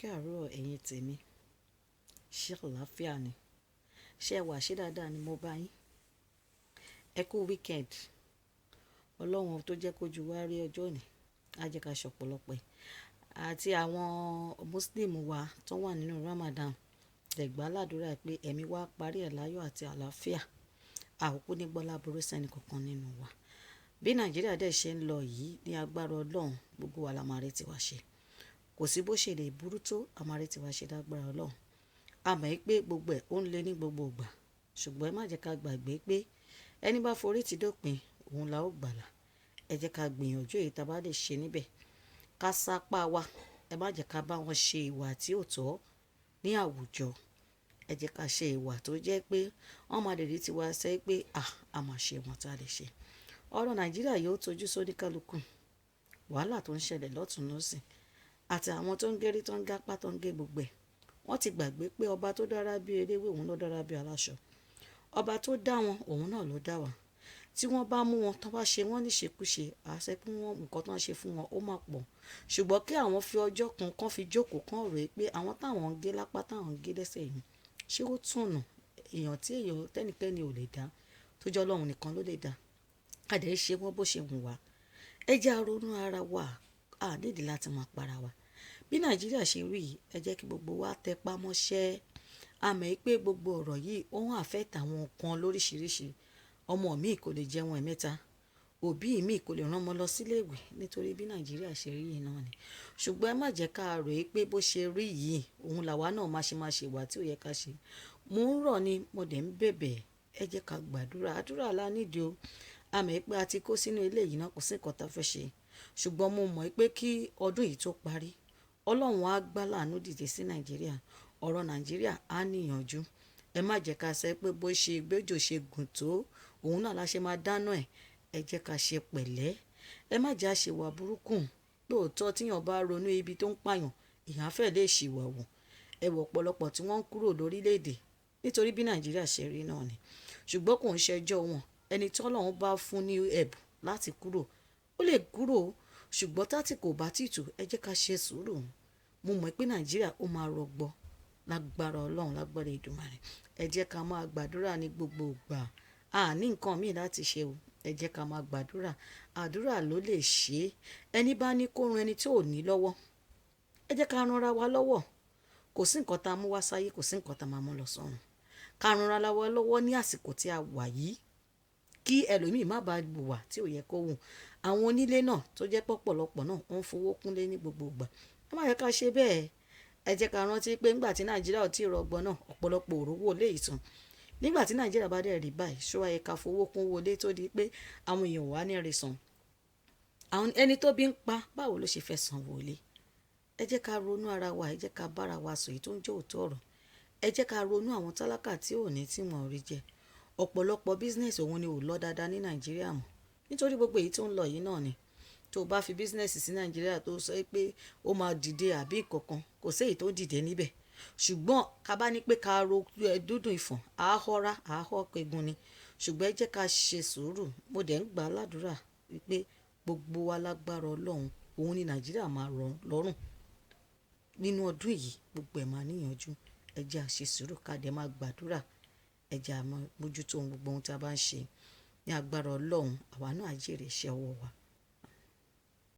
káàárọ̀ ẹ̀yin tèmi, ṣé àlàáfíà ni? Ṣé ẹ wà ṣé dáadáa ni mo bá yín? Ẹ kú weekend. Ọlọ́run tó jẹ́ kójú wa rí ọjọ́ òní, á jẹ́ ká ṣọ̀pọ̀lọpọ̀ ẹ̀. Àti àwọn Muslim wa tó wà nínú Ramadan, dẹ̀gbà ládùúrà pé ẹ̀mí wa parí ẹ̀ láyọ̀ àti àlàáfíà. Àkókò ní gbọ́lá burú sẹ́ni kankan nínú wa. Bí Nàìjíríà dẹ̀ ṣe ń lọ yìí ní agbára Ọlọ́run, gbogbo wa la máa rí tiwa ṣe. Kò sí bó ṣe lè burú tó, a máa rí tiwa ṣe lágbára Ọlọ́run. A mọ̀ pé gbogbo ẹ̀ ó ń lé ní gbogbo ìgbà. Ṣùgbọ́n ẹ má jẹ́ ká gbàgbé pé ẹni bá forí ti dópin, òun la ó gbàlà. Ẹ jẹ́ ká gbìyànjú èyí tá bá lè ṣe níbẹ̀. Ká sápá wa. Ẹ má jẹ́ ká bá wọn ṣe ìwà tí ò tọ́ ní àwùjọ. Ẹ jẹ́ ká ṣe ìwà tó jẹ́ pé wọ́n máa lè rí tiwa sẹ́ pé a máa ṣe wọn tá a lè ṣe. Ọ̀rọ̀ Nàìjíríà yóò tojú sóní kálukú. Wàhálà tó ń ṣẹlẹ̀ lọ́tùn lósì àti àwọn tó ń gérí tó ń gápá tó ń gé gbogbo ẹ̀. Wọ́n ti gbàgbé pé ọba tó dára bí eléwé òun ló dára bí aláṣọ. Ọba tó dá wọn òun náà ló dá wa. Tí wọ́n bá mú wọn tó bá ṣe wọ́n níṣekúṣe, àṣẹ pé wọ́n nǹkan tó ń ṣe fún wọn ó máa pọ̀. Ṣùgbọ́n kí àwọn fi ọjọ́ kan fi jókòó kan rò pé àwọn táwọn ń gé lápá táwọn ń gé lẹ́sẹ̀ yìí, ṣé ó tùnù èèyàn tí èèyàn tẹ́nikẹ́ni ò lè dá tó jẹ́ Ọlọ́run nìkan ló lè dá. Àdé ṣe wọ́n bó ṣe wù wá. Ẹ jẹ́ a ronú ara wa, a nídìí láti máa para wa. Bí Nàìjíríà ṣe rí yìí, ẹ jẹ́ kí gbogbo wa tẹpá mọ́ṣẹ́. A mọ̀ pé gbogbo ọ̀rọ̀ yìí ó ń affect àwọn kan lóríṣiríṣi. Ọmọ mi kò lè jẹun ẹ̀mẹ́ta. Òbí mi kò lè rán ọmọ lọ sílé ìwé nítorí bí Nàìjíríà ṣe rí yìí náà ni. Ṣùgbọ́n ẹ má jẹ́ ká rò pé bó ṣe rí yìí, òun làwa náà máa ṣe ìwà tí ò yẹ ká ṣe. Mo ń rọ̀ ni mo dẹ̀ ń bẹ̀bẹ̀. Ẹ jẹ́ ká gbàdúrà. Àdúrà la nídìí o. A mọ̀ pé a ti kó sínú ilé yìí náà kò sí nǹkan tá fẹ́ ṣe. Ṣùgbọ́n mo mọ̀ pé kí ọdún yìí tó parí, Ọlọ́run á gbá láàánú dìde sí Nàìjíríà. Ọ̀rọ̀ Nàìjíríà á níyànjú. Ẹ má jẹ́ ká sẹ́ pé bó ṣe gbẹ́jọ́ ṣe gùn tó, òun náà la ṣe máa dáná ẹ̀. Ẹ jẹ́ ká ṣe pẹ̀lẹ́. Ẹ má jẹ́ àṣewà burúkú. Lóòótọ́ tíyàn bá ronú ibi tó ń pààyàn, èèyàn fẹ́ lè ṣìwà wù. Ẹ wọ̀ ọ̀pọ̀lọpọ̀ tí wọ́n ń kúrò lórílẹ̀‐èdè nítorí bí Nàìjíríà ṣe rí náà ni. Ṣùgbọ́n kò ń ṣẹjọ́ wọn. Ẹni tí Ọlọ́run bá fún ní ẹ̀bùn láti kúrò, ó lè kúrò. Ṣùgbọ́n tátì kò bá tìtù, ẹ jẹ́ ká ṣe sùúrù. Mo mọ̀ pé Nàìjíríà ó máa rọgbọ lágbára Ọlọ́run lágbára Èdùmàrè. Ẹ jẹ́ ká máa gbàdúrà ní gbogbo ìgbà. A ní nǹkan míì láti ṣe o. Ẹ jẹ́ ká máa gbàdúrà. Àdúrà ló lè ṣe é. Ẹni bá ní kó ran ẹni tí ò ní lọ́wọ́. Ẹ jẹ́ ká ranra wa lọ́wọ́. Kò sí nǹkan tá a mú wá sáyé, kò sí nǹkan tá a máa mú lọ sọ́run. Ká ranra wa lọ́wọ́ ní àsìkò tí a wà yìí. Kí ẹlòmíì má bàa wùwà tí ò yẹ kó wù. Àwọn onílé náà tó jẹ́ pọ̀pọ̀lọpọ̀ náà wọ́n fowó kúnlé ní gbogbo ìgbà. Ẹ má yẹ ká ṣe bẹ́ẹ̀. Ẹ jẹ́ ká rántí pé nígbà tí Nàìjíríà ò tí ì rọgbọ náà, ọ̀pọ̀lọpọ̀ òrówó lé ìtàn. Nígbà tí Nàìjíríà bá dẹ̀ rí báyìí, ṣó wáyé ká fowó kún wọlé tó di pé àwọn èèyàn wà ní ìrìnsàn. Àwọn ẹni tó bí ń pa, báwo ló ṣe fẹ́ san wọlé? Ẹ jẹ́ ká ronú ara wa, ẹ jẹ́ ká bára wa sọ èyí tó ń jẹ́ òótọ́ ọ̀rọ̀. Ẹ jẹ́ ká ronú àwọn tálákà tí ò ní tí wọ́n rí jẹ. Ọ̀pọ̀lọpọ̀ business òun ni ò lọ dáadáa ní Nàìjíríà mọ́. Nítorí gbogbo èyí tó ń lọ yìí náà ni. Tó bá fi business sí Nàìjíríà tó sọ pé ó máa dìde àbí ìkọ̀kan, kò sí èyí tó dìde níbẹ̀. Ṣùgbọ́n ká bá ní pé ká ro dúdùn ìfọ̀n, àhọ́ra, àhọ́ pegun ni. Ṣùgbọ́n ẹ jẹ́ ká ṣe sùúrù. Mo dẹ̀ ń gbà ládùúrà wípé gbogbo wa lágbára Ọlọ́run, òun ni Nàìjíríà máa rọ̀ lọ́rùn. Nínú ọdún yìí, gbogbo ẹ̀ máa níyànjú. Ẹ jẹ́ a ṣe sùúrù ká dẹ̀ máa gbàdúrà. Ẹ jẹ́ a máa mójútó gbogbo ohun tí a bá ń ṣe. Ní agbára Ọlọ́run, àwa náà á jèrè iṣẹ́ ọwọ́ wa.